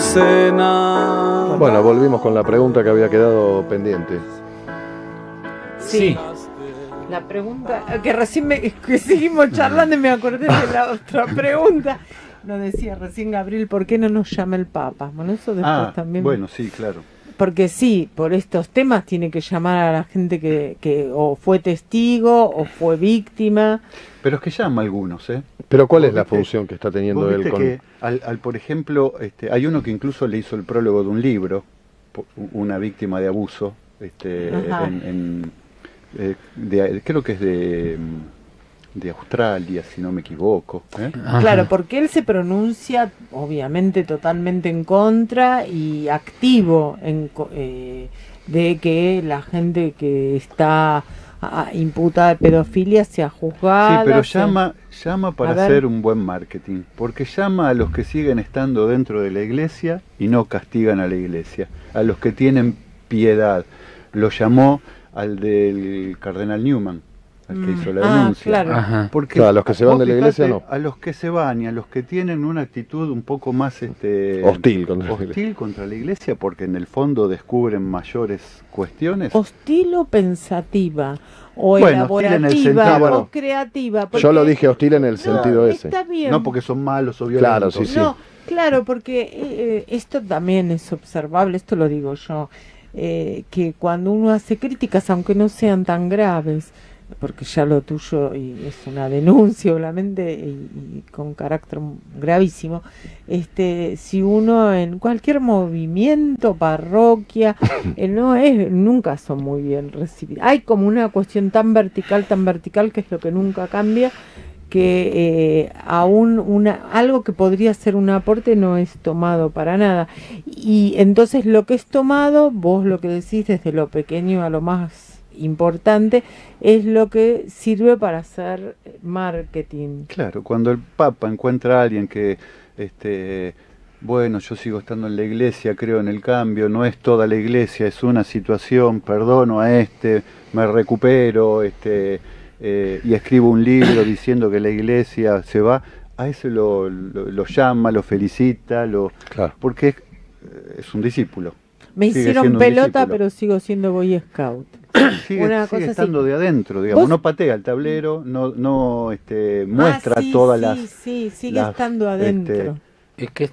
Azucena. Bueno, volvimos con la pregunta que había quedado pendiente. Sí. La pregunta, que recién que seguimos charlando y me acordé de la otra pregunta. Nos decía recién Gabriel, ¿por qué no nos llama el Papa? Bueno, eso después también. Bueno, sí, claro. Porque sí, por estos temas tiene que llamar a la gente que o fue testigo o fue víctima. Pero es que llama a algunos, ¿eh? Pero ¿cuál es la función que está teniendo él con...? Que por ejemplo, hay uno que incluso le hizo el prólogo de un libro, una víctima de abuso, creo que es de Australia, si no me equivoco. Claro, porque él se pronuncia obviamente totalmente en contra y activo de que la gente que está imputada de pedofilia sea juzgada. Sí, pero llama para hacer un buen marketing, porque llama a los que siguen estando dentro de la iglesia y no castigan a la iglesia, a los que tienen piedad. Lo llamó al del cardenal Newman, al que hizo la denuncia. Claro. Porque claro, a los que se van de la iglesia no. A los que se van y a los que tienen una actitud un poco más hostil contra la iglesia, porque en el fondo descubren mayores cuestiones. Hostil o pensativa, o elaborativa, en el sentido, o creativa. Yo lo dije hostil en el sentido ese. Está bien. No porque son malos o violentos. Claro, sí. No, claro, porque esto también es observable, esto lo digo yo, que cuando uno hace críticas, aunque no sean tan graves, porque ya lo tuyo es una denuncia obviamente y con carácter gravísimo, si uno en cualquier movimiento, parroquia, nunca son muy bien recibidos. Hay como una cuestión tan vertical, que es lo que nunca cambia, que algo que podría ser un aporte no es tomado para nada, y entonces lo que es tomado, vos lo que decís desde lo pequeño a lo más importante, es lo que sirve para hacer marketing. Claro, cuando el Papa encuentra a alguien que bueno, yo sigo estando en la iglesia, creo en el cambio, no es toda la iglesia, es una situación, perdono a me recupero, y escribo un libro diciendo que la iglesia se va, a ese lo llama, lo felicita, claro. Porque es un discípulo. Me hicieron pelota, pero sigo siendo Boy Scout. Sigue estando así de adentro, digamos. ¿Vos? No patea el tablero, no muestra todas las... Sí, sigue estando adentro. Es que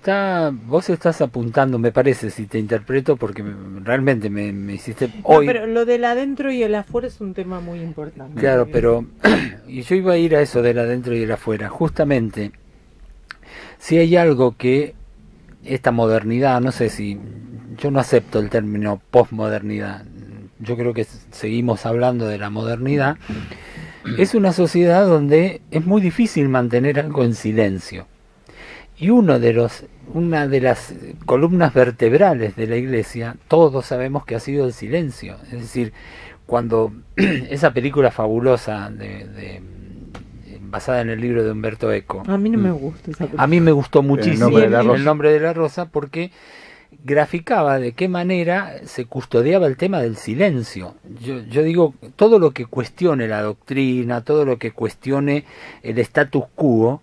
vos estás apuntando, me parece, si te interpreto, porque realmente me hiciste hoy... No, pero lo del adentro y el afuera es un tema muy importante. Claro, pero y yo iba a ir a eso del adentro y el afuera. Justamente, si hay algo que esta modernidad, no sé si... Yo no acepto el término posmodernidad. Yo creo que seguimos hablando de la modernidad. Es una sociedad donde es muy difícil mantener algo en silencio. Y una de las columnas vertebrales de la iglesia, todos sabemos que ha sido el silencio. Es decir, cuando esa película fabulosa basada en el libro de Humberto Eco. A mí no me gusta esa película. A mí me gustó muchísimo El nombre de la rosa, porque graficaba de qué manera se custodiaba el tema del silencio. Yo digo, todo lo que cuestione la doctrina, todo lo que cuestione el status quo,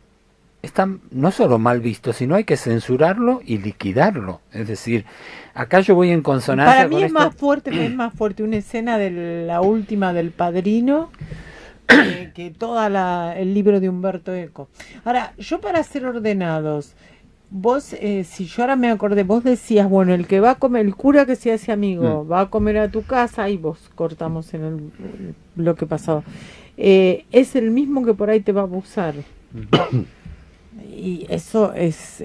está no solo mal visto, sino hay que censurarlo y liquidarlo. Es decir, acá yo voy en consonancia. Para mí es más fuerte una escena de la última del Padrino que el libro de Humberto Eco. Ahora, yo para ser ordenados, vos, si yo ahora me acordé, vos decías, bueno, el que va a comer, el cura que se hace amigo, va a comer a tu casa, y vos cortamos en el bloque pasado, es el mismo que por ahí te va a abusar. Y eso es,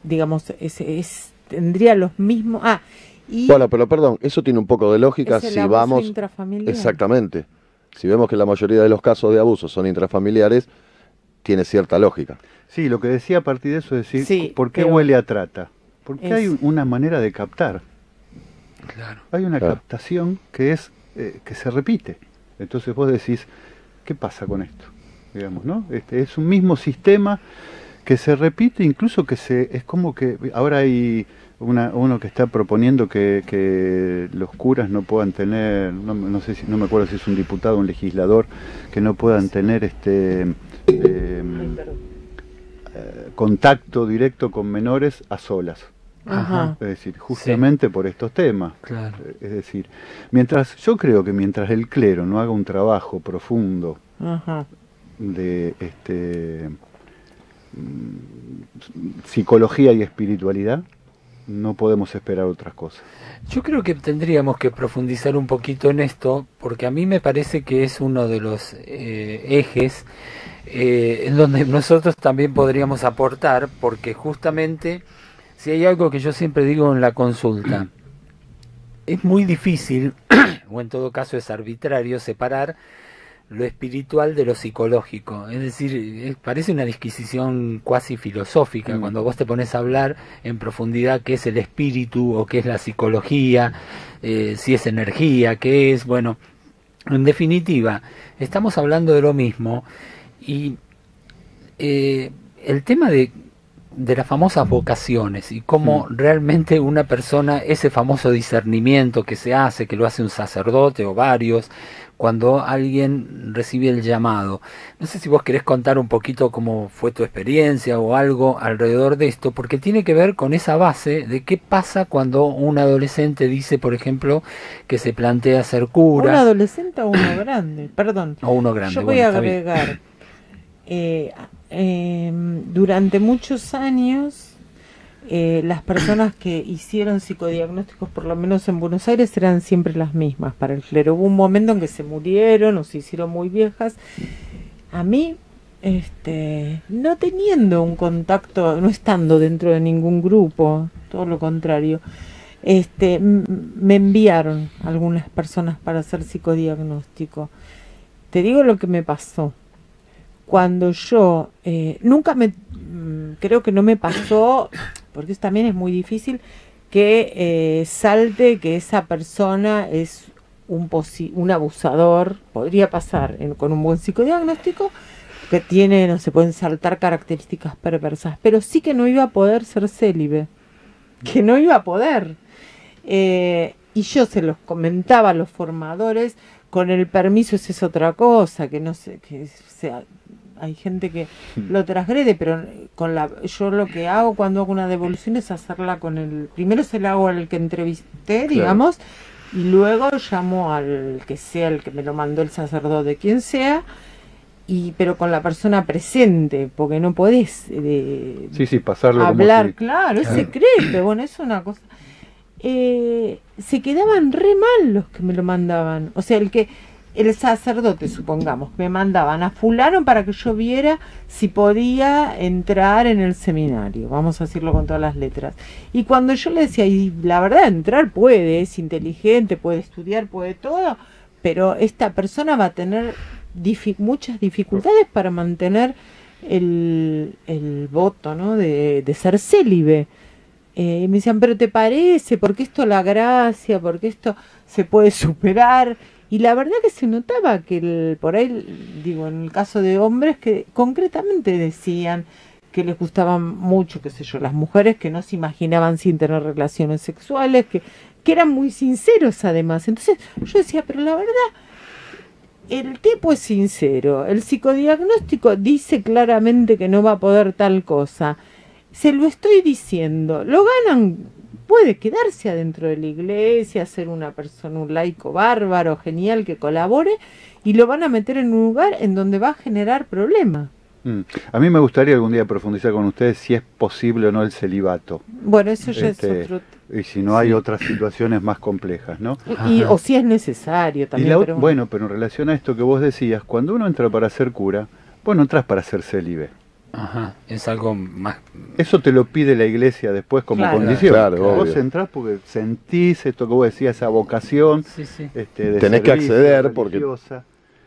digamos, tendría los mismos... Bueno, pero perdón, eso tiene un poco de lógica si vamos... Intrafamiliar. Exactamente. Si vemos que la mayoría de los casos de abuso son intrafamiliares, tiene cierta lógica. Sí, lo que decía a partir de eso es decir, ¿por qué huele a trata? Porque hay una manera de captar. Claro. Hay una captación que es que se repite. Entonces vos decís, ¿qué pasa con esto? Digamos, ¿no? Es un mismo sistema que se repite, incluso es como que ahora hay uno que está proponiendo que los curas no puedan tener, no sé si, no me acuerdo si es un diputado o un legislador, que no puedan tener contacto directo con menores a solas. Ajá. Es decir, justamente por estos temas. Claro. Es decir, yo creo que mientras el clero no haga un trabajo profundo Ajá. de psicología y espiritualidad, no podemos esperar otras cosas. Yo creo que tendríamos que profundizar un poquito en esto, porque a mí me parece que es uno de los ejes en donde nosotros también podríamos aportar, porque justamente, si hay algo que yo siempre digo en la consulta, es muy difícil, o en todo caso es arbitrario, separar lo espiritual de lo psicológico. Es decir, parece una disquisición cuasi filosófica cuando vos te pones a hablar en profundidad qué es el espíritu o qué es la psicología, si es energía, qué es, bueno, en definitiva, estamos hablando de lo mismo y el tema de las famosas vocaciones y cómo realmente una persona, ese famoso discernimiento que se hace, que lo hace un sacerdote o varios, cuando alguien recibe el llamado. No sé si vos querés contar un poquito cómo fue tu experiencia o algo alrededor de esto, porque tiene que ver con esa base de qué pasa cuando un adolescente dice, por ejemplo, que se plantea ser cura. ¿Un adolescente o uno grande? Perdón. O uno grande. Yo voy a agregar, durante muchos años, las personas que hicieron psicodiagnósticos, por lo menos en Buenos Aires, eran siempre las mismas para el clero. Hubo un momento en que se murieron o se hicieron muy viejas. A mí, no teniendo un contacto, no estando dentro de ningún grupo, todo lo contrario, me enviaron algunas personas para hacer psicodiagnóstico. Te digo lo que me pasó. Cuando yo, creo que no me pasó, porque también es muy difícil, que salte que esa persona es un abusador. Podría pasar con un buen psicodiagnóstico, que tiene, no se pueden saltar características perversas, pero sí que no iba a poder ser célibe, que no iba a poder. Y yo se los comentaba a los formadores, con el permiso, esa es otra cosa, que no sé, que sea... Hay gente que lo transgrede, pero yo lo que hago cuando hago una devolución es hacerla primero se la hago al que entrevisté, digamos, y luego llamo al que sea, el que me lo mandó el sacerdote, quien sea, pero con la persona presente, porque no podés pasarlo hablar, claro, es secreto, bueno, es una cosa. Se quedaban re mal los que me lo mandaban, o sea, el sacerdote, supongamos, me mandaban a fulano para que yo viera si podía entrar en el seminario, vamos a decirlo con todas las letras. Y cuando yo le decía, y la verdad, entrar puede, es inteligente, puede estudiar, puede todo, pero esta persona va a tener muchas dificultades para mantener el voto, ¿no? de ser célibe. Y me decían, pero ¿te parece? Porque esto la gracia, porque esto se puede superar. Y la verdad que se notaba que por ahí, digo, en el caso de hombres que concretamente decían que les gustaban mucho, qué sé yo, las mujeres que no se imaginaban sin tener relaciones sexuales, que eran muy sinceros además. Entonces yo decía, pero la verdad, el tipo es sincero, el psicodiagnóstico dice claramente que no va a poder tal cosa. Se lo estoy diciendo, lo ganan, puede quedarse adentro de la iglesia, ser una persona, un laico bárbaro, genial, que colabore, y lo van a meter en un lugar en donde va a generar problemas. A mí me gustaría algún día profundizar con ustedes si es posible o no el celibato. Bueno, eso ya es otro... Y si no hay otras situaciones más complejas, ¿no? O si es necesario también. Bueno, pero en relación a esto que vos decías, cuando uno entra para ser cura, vos no entras para ser célibe. Ajá, es algo más... Eso te lo pide la iglesia después como condición. Claro, vos entrás porque sentís esto que vos decías, esa vocación. De tenés que acceder porque...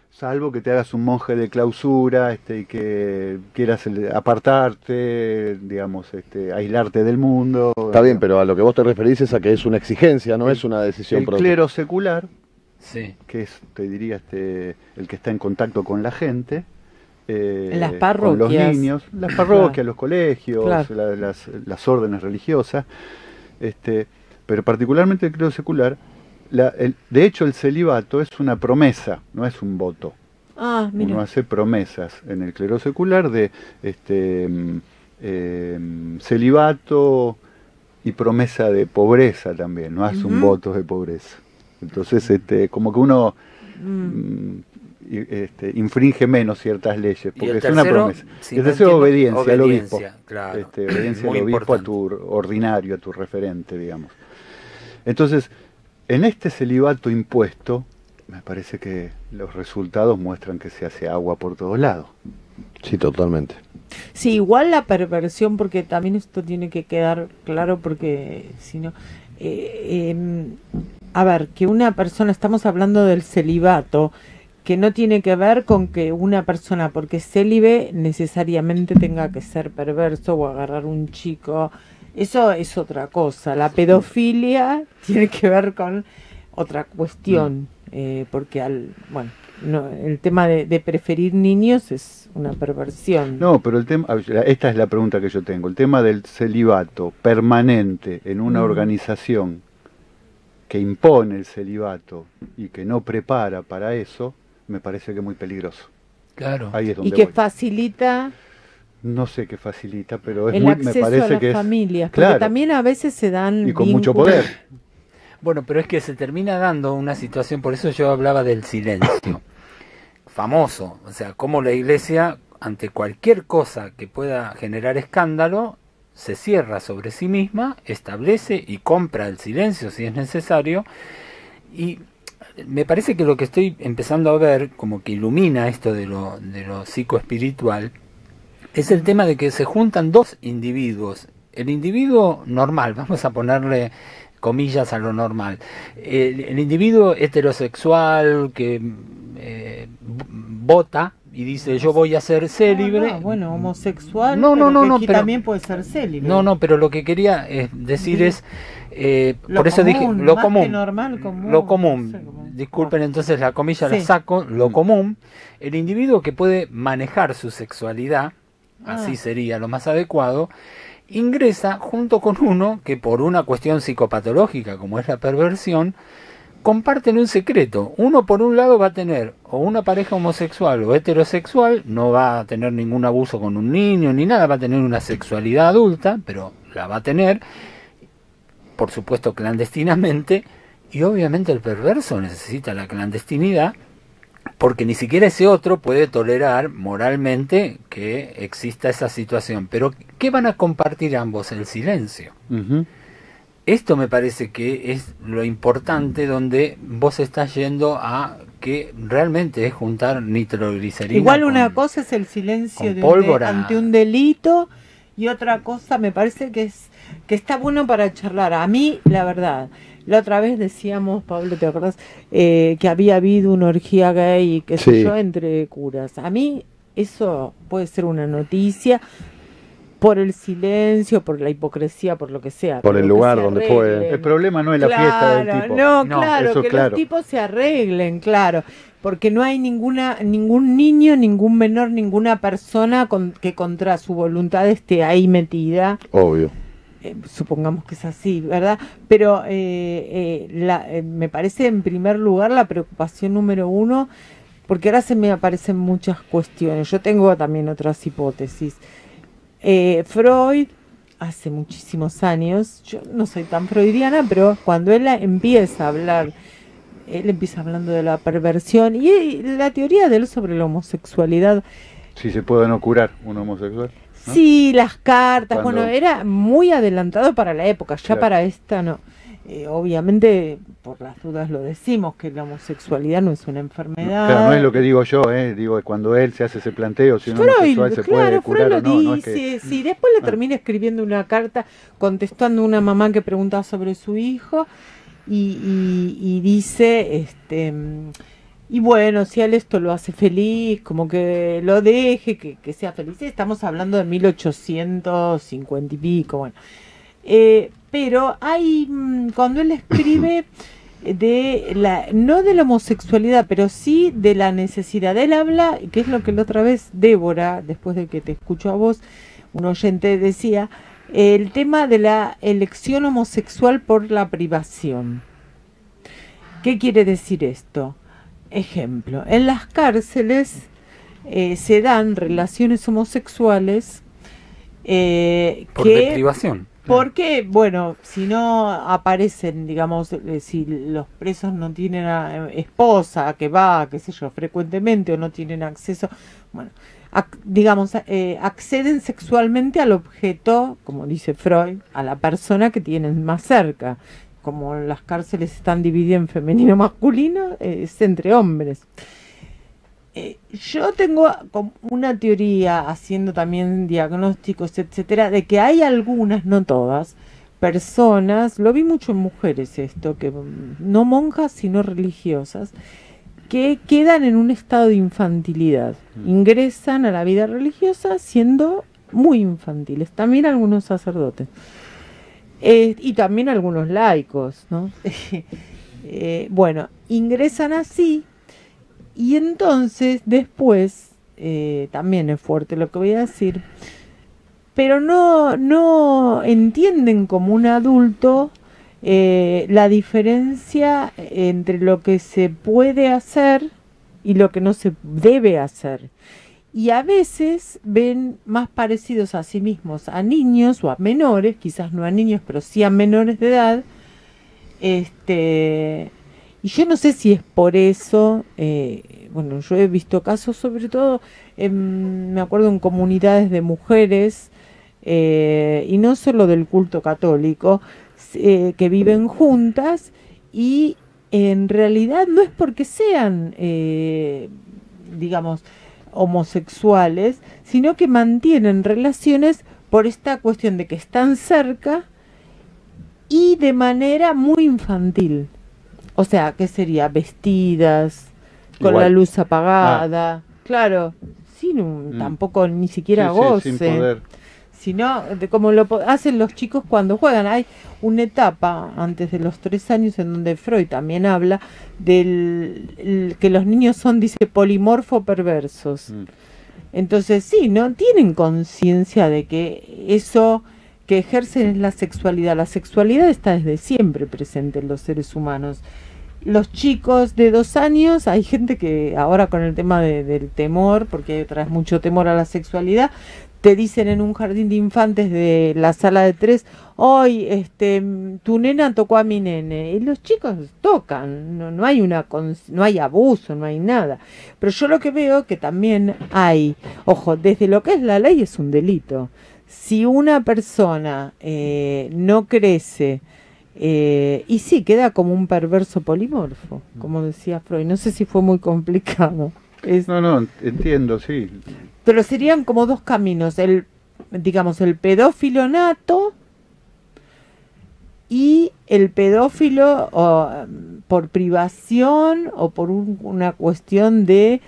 Salvo que te hagas un monje de clausura y que quieras apartarte, digamos, aislarte del mundo. Está bien, pero a lo que vos te referís es a que es una exigencia, no es una decisión propia. El clero secular, que es, te diría, el que está en contacto con la gente, las parroquias, con los niños, las parroquias, los colegios, las órdenes religiosas, pero particularmente el clero secular. De hecho, el celibato es una promesa, no es un voto. Uno hace promesas en el clero secular de celibato y promesa de pobreza también, no hace un voto de pobreza. Entonces, como que uno infringe menos ciertas leyes, porque es una promesa. Si y el no tercero, entiendo, obediencia al obispo. Claro, Obediencia muy al obispo, importante. a tu ordinario, a tu referente, digamos. Entonces, en este celibato impuesto, me parece que los resultados muestran que se hace agua por todos lados. Sí, totalmente. Sí, igual la perversión, porque también esto tiene que quedar claro, porque si no... a ver, que una persona, estamos hablando del celibato, que no tiene que ver con que una persona, porque es célibe, necesariamente tenga que ser perverso o agarrar un chico. Eso es otra cosa. La pedofilia tiene que ver con otra cuestión, porque el tema de preferir niños es una perversión. No, pero esta es la pregunta que yo tengo. El tema del celibato permanente en una organización que impone el celibato y que no prepara para eso, me parece que es muy peligroso. Claro. Ahí es donde Y que voy. facilita No sé qué facilita, pero es el me acceso parece a las que es familias, porque claro, también a veces se dan y con mucho vínculos. poder. Bueno, pero es que se termina dando una situación, por eso yo hablaba del silencio. Famoso, o sea, cómo la iglesia, ante cualquier cosa que pueda generar escándalo, se cierra sobre sí misma, establece y compra el silencio si es necesario, y me parece que lo que estoy empezando a ver, como que ilumina esto de lo psicoespiritual, es el tema de que se juntan dos individuos. El individuo normal, vamos a ponerle comillas a lo normal, el individuo heterosexual que vota y dice yo voy a ser célibe. Bueno, homosexual, No, aquí pero también puede ser célibe. No, pero lo que quería decir es, por eso dije común, lo más común, que normal, común, lo común. no sé cómo. Disculpen, entonces la comilla la Sí. saco, lo común, el individuo que puede manejar su sexualidad, así sería lo más adecuado, ingresa junto con uno que por una cuestión psicopatológica como es la perversión, comparten un secreto. Uno por un lado va a tener o una pareja homosexual o heterosexual, no va a tener ningún abuso con un niño ni nada, va a tener una sexualidad adulta, pero la va a tener, por supuesto clandestinamente, y obviamente el perverso necesita la clandestinidad, porque ni siquiera ese otro puede tolerar moralmente que exista esa situación. Pero ¿qué van a compartir ambos? El silencio. Esto me parece que es lo importante, donde vos estás yendo a que realmente es juntar nitroglicerina. Igual una cosa es el silencio ante un delito, y otra cosa me parece que está bueno para charlar. A mí, la verdad, la otra vez decíamos, Pablo, ¿te acordás? Que había habido una orgía gay, qué sé yo, entre curas. A mí eso puede ser una noticia por el silencio, por la hipocresía, por lo que sea. Por el lugar donde fue. El problema no es la fiesta del tipo. No, claro, eso que claro. los tipos se arreglen, claro. Porque no hay ningún niño, ningún menor, ninguna persona que contra su voluntad esté ahí metida. Obvio. Supongamos que es así, ¿verdad? Pero me parece en primer lugar la preocupación número uno, porque ahora se me aparecen muchas cuestiones. Yo tengo también otras hipótesis. Freud, hace muchísimos años, yo no soy tan freudiana, pero cuando él empieza a hablar, él empieza hablando de la perversión y la teoría de él sobre la homosexualidad. Si se puede no curar un homosexual. ¿No? Sí, las cartas, Cuando... bueno, era muy adelantado para la época, ya claro. para esta no. Obviamente, por las dudas lo decimos, que la homosexualidad no es una enfermedad. Claro, no es lo que digo yo, digo, cuando él se hace ese planteo, si un Freud, homosexual se puede curar Freud o no. dice, No es que... sí, después le termina escribiendo una carta contestando a una mamá que preguntaba sobre su hijo y dice, y bueno, si a él esto lo hace feliz, como que lo deje, que sea feliz. Estamos hablando de 1850 y pico, bueno. Pero hay, cuando él escribe no de la homosexualidad, pero sí de la necesidad. Él habla, que es lo que la otra vez Débora, después de que te escucho a vos, un oyente decía, el tema de la elección homosexual por la privación. ¿Qué quiere decir esto? Ejemplo, en las cárceles se dan relaciones homosexuales Por deprivación. Porque, bueno, si no aparecen, digamos, si los presos no tienen esposa que va, qué sé yo, frecuentemente o no tienen acceso, bueno, digamos, acceden sexualmente al objeto, como dice Freud, a la persona que tienen más cerca. Como las cárceles están divididas en femenino y masculino, es entre hombres. Yo tengo como una teoría, haciendo también diagnósticos, etcétera, de que hay algunas, no todas, personas, lo vi mucho en mujeres esto, que no monjas sino religiosas, que quedan en un estado de infantilidad, ingresan a la vida religiosa siendo muy infantiles, también algunos sacerdotes, y también algunos laicos, ¿no? Bueno, ingresan así. Y entonces después, también es fuerte lo que voy a decir, pero no entienden como un adulto la diferencia entre lo que se puede hacer y lo que no se debe hacer. Y a veces ven más parecidos a sí mismos a niños o a menores, quizás no a niños, pero sí a menores de edad, y yo no sé si es por eso, bueno, yo he visto casos sobre todo, me acuerdo en comunidades de mujeres, y no solo del culto católico, que viven juntas y en realidad no es porque sean, digamos, homosexuales, sino que mantienen relaciones por esta cuestión de que están cerca y de manera muy infantil. O sea, ¿qué sería? Vestidas, con Igual. la luz apagada. Claro, sin tampoco ni siquiera goce. sin poder. Sino de como lo hacen los chicos cuando juegan. Hay una etapa antes de los 3 años en donde Freud también habla del que los niños son, dice, polimorfo perversos. Entonces sí, no tienen conciencia de que eso que ejercen es la sexualidad. La sexualidad está desde siempre presente en los seres humanos. Los chicos de 2 años, hay gente que ahora con el tema del temor, porque hay otra vez mucho temor a la sexualidad, te dicen en un jardín de infantes de la sala de 3, hoy tu nena tocó a mi nene, y los chicos tocan, no hay no hay abuso, no hay nada. Pero yo lo que veo que también hay, ojo, desde lo que es la ley es un delito. Si una persona no crece, y sí, queda como un perverso polimorfo, como decía Freud. No sé si fue muy complicado. No, entiendo, sí. Pero serían como 2 caminos. Digamos, el pedófilo nato y el pedófilo por privación o por una cuestión de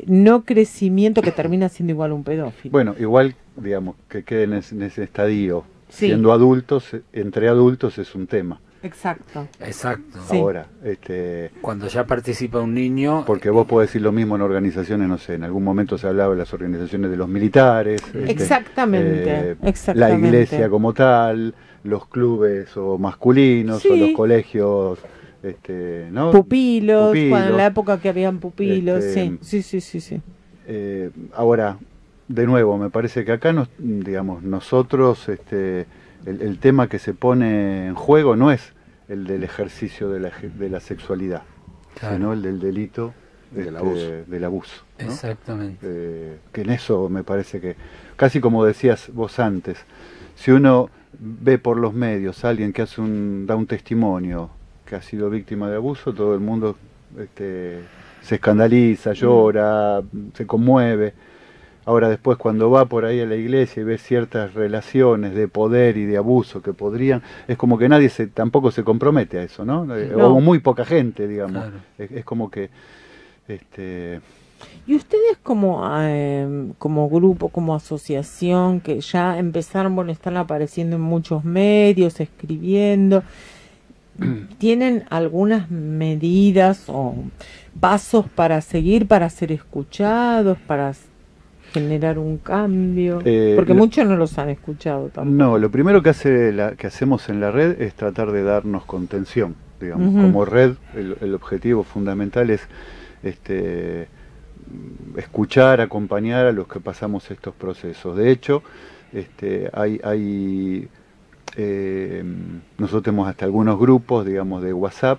no crecimiento, que termina siendo igual un pedófilo. Bueno, igual, digamos, que queden en ese estadio. Sí. Siendo adultos, entre adultos es un tema. Exacto. Exacto. Sí. Ahora, cuando ya participa un niño... porque vos podés decir lo mismo en organizaciones, no sé, en algún momento se hablaba de las organizaciones de los militares. Exactamente. La iglesia como tal, los clubes o masculinos, Sí. o los colegios, ¿no? Pupilos, cuando en la época que habían pupilos, sí. Ahora, de nuevo, me parece que acá, digamos, nosotros, el tema que se pone en juego no es el del ejercicio de la sexualidad, Claro. sino el del delito Del abuso. del abuso, ¿no? Exactamente. Que en eso me parece que, casi como decías vos antes, si uno ve por los medios a alguien que da un testimonio que ha sido víctima de abuso, todo el mundo se escandaliza, llora, se conmueve. Ahora después, cuando va por ahí a la iglesia y ve ciertas relaciones de poder y de abuso que podrían, es como que nadie tampoco se compromete a eso, ¿no? No. O muy poca gente, digamos. Claro. Es como que... ¿Y ustedes como grupo, como asociación, que ya empezaron, bueno, están apareciendo en muchos medios, escribiendo, tienen algunas medidas o pasos para seguir, para ser escuchados, para generar un cambio? Porque muchos no los han escuchado tampoco. No, lo primero que hacemos en la red es tratar de darnos contención, digamos. Como red, el objetivo fundamental es escuchar, acompañar a los que pasamos estos procesos. De hecho, nosotros tenemos hasta algunos grupos, digamos, de WhatsApp,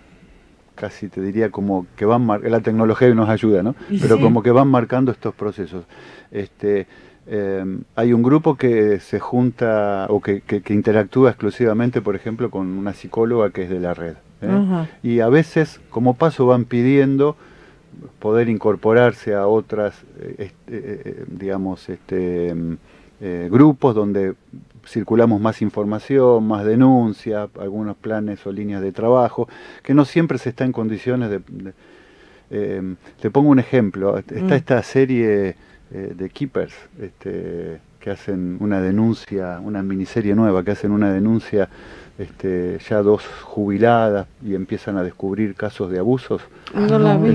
casi te diría como que van la tecnología nos ayuda, ¿no? Pero como que van marcando estos procesos. Hay un grupo que se junta o que interactúa exclusivamente, por ejemplo, con una psicóloga que es de la red. Y a veces, como paso, van pidiendo poder incorporarse a otras, digamos, grupos donde circulamos más información, más denuncia, algunos planes o líneas de trabajo, que no siempre se está en condiciones de... te pongo un ejemplo, está esta serie de Keepers, que hacen una denuncia, una miniserie nueva, que hacen una denuncia, ya 2 jubiladas y empiezan a descubrir casos de abusos. No la vi.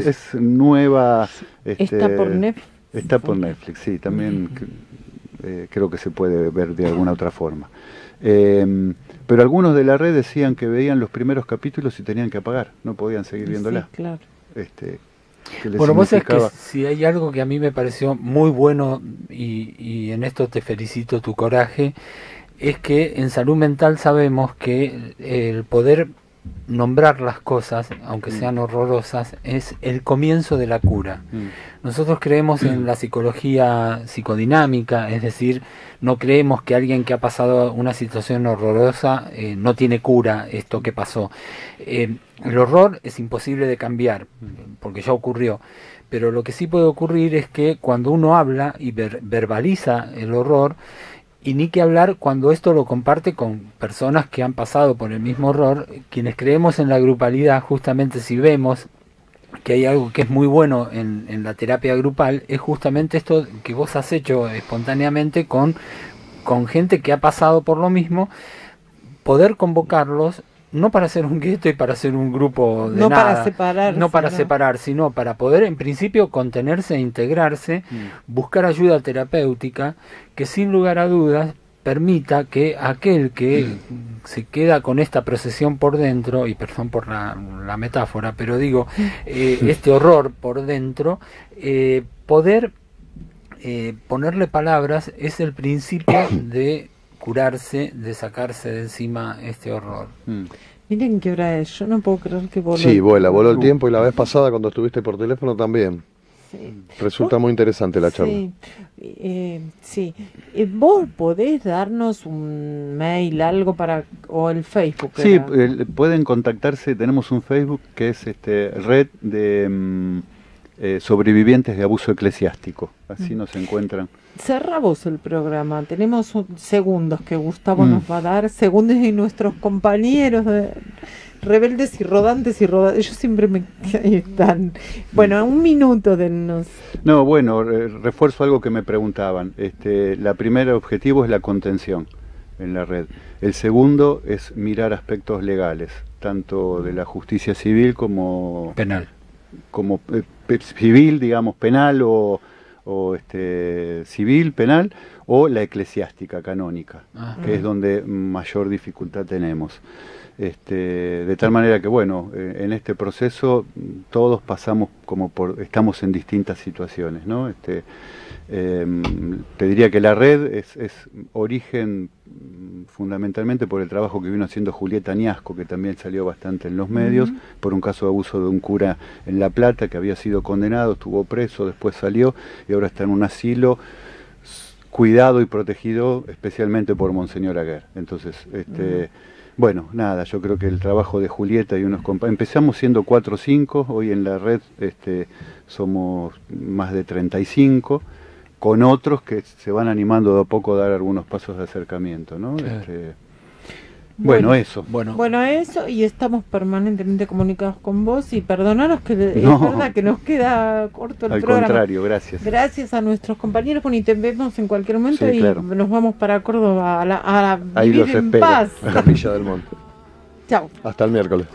Es nueva. Está por Netflix. Está por Netflix, sí, también creo que se puede ver de alguna otra forma. Pero algunos de la red decían que veían los primeros capítulos y tenían que apagar, no podían seguir viéndola. Sí, claro. Bueno, vos sabés que si hay algo que a mí me pareció muy bueno, y en esto te felicito tu coraje, es que en salud mental sabemos que el poder nombrar las cosas, aunque sean horrorosas, es el comienzo de la cura. Nosotros creemos en la psicología psicodinámica, es decir, no creemos que alguien que ha pasado una situación horrorosa no tiene cura, esto que pasó. El horror es imposible de cambiar, porque ya ocurrió, pero lo que sí puede ocurrir es que cuando uno habla y verbaliza el horror, y ni que hablar cuando esto lo comparte con personas que han pasado por el mismo horror, quienes creemos en la grupalidad, justamente si vemos que hay algo que es muy bueno en la terapia grupal, es justamente esto que vos has hecho espontáneamente con gente que ha pasado por lo mismo, poder convocarlos, no para hacer un gueto y para hacer un grupo de nada, no para separar, sino para poder en principio contenerse e integrarse, buscar ayuda terapéutica que sin lugar a dudas permita que aquel que se queda con esta procesión por dentro, y perdón por la metáfora, pero digo, este horror por dentro, poder ponerle palabras es el principio de curarse, de sacarse de encima este horror. Miren qué hora es, yo no puedo creer que voló. Sí, voló el tiempo, y la vez pasada cuando estuviste por teléfono también. Sí. Resulta muy interesante la charla. Sí. ¿Vos podés darnos un mail, algo o el Facebook? Sí, pueden contactarse, tenemos un Facebook que es red de sobrevivientes de abuso eclesiástico, así nos encuentran. Cerramos el programa, tenemos segundos que Gustavo nos va a dar, segundos y nuestros compañeros de rebeldes y rodantes ellos siempre ahí están. Bueno, un minuto dennos. No, bueno, refuerzo algo que me preguntaban. La primera objetivo es la contención en la red. El segundo es mirar aspectos legales, tanto de la justicia civil como penal, como civil, digamos, penal o civil, penal, o la eclesiástica canónica, que es donde mayor dificultad tenemos. De tal manera que, bueno, en este proceso todos pasamos estamos en distintas situaciones, ¿no? Te diría que la red es origen fundamentalmente por el trabajo que vino haciendo Julieta Añasco, que también salió bastante en los medios, por un caso de abuso de un cura en La Plata que había sido condenado, estuvo preso, después salió y ahora está en un asilo cuidado y protegido especialmente por Monseñor Aguer. Entonces, bueno, nada, yo creo que el trabajo de Julieta y unos compañeros, empezamos siendo 4 o 5, hoy en la red somos más de 35, con otros que se van animando de a poco a dar algunos pasos de acercamiento, ¿no? Bueno, eso. Bueno, eso, y estamos permanentemente comunicados con vos, y perdonanos que es verdad que nos queda corto el programa. Al contrario, gracias. Gracias a nuestros compañeros, y te vemos en cualquier momento, sí, y claro. Nos vamos para Córdoba a ahí vivir los en espero. paz. Capilla del Monte. Chao. Hasta el miércoles.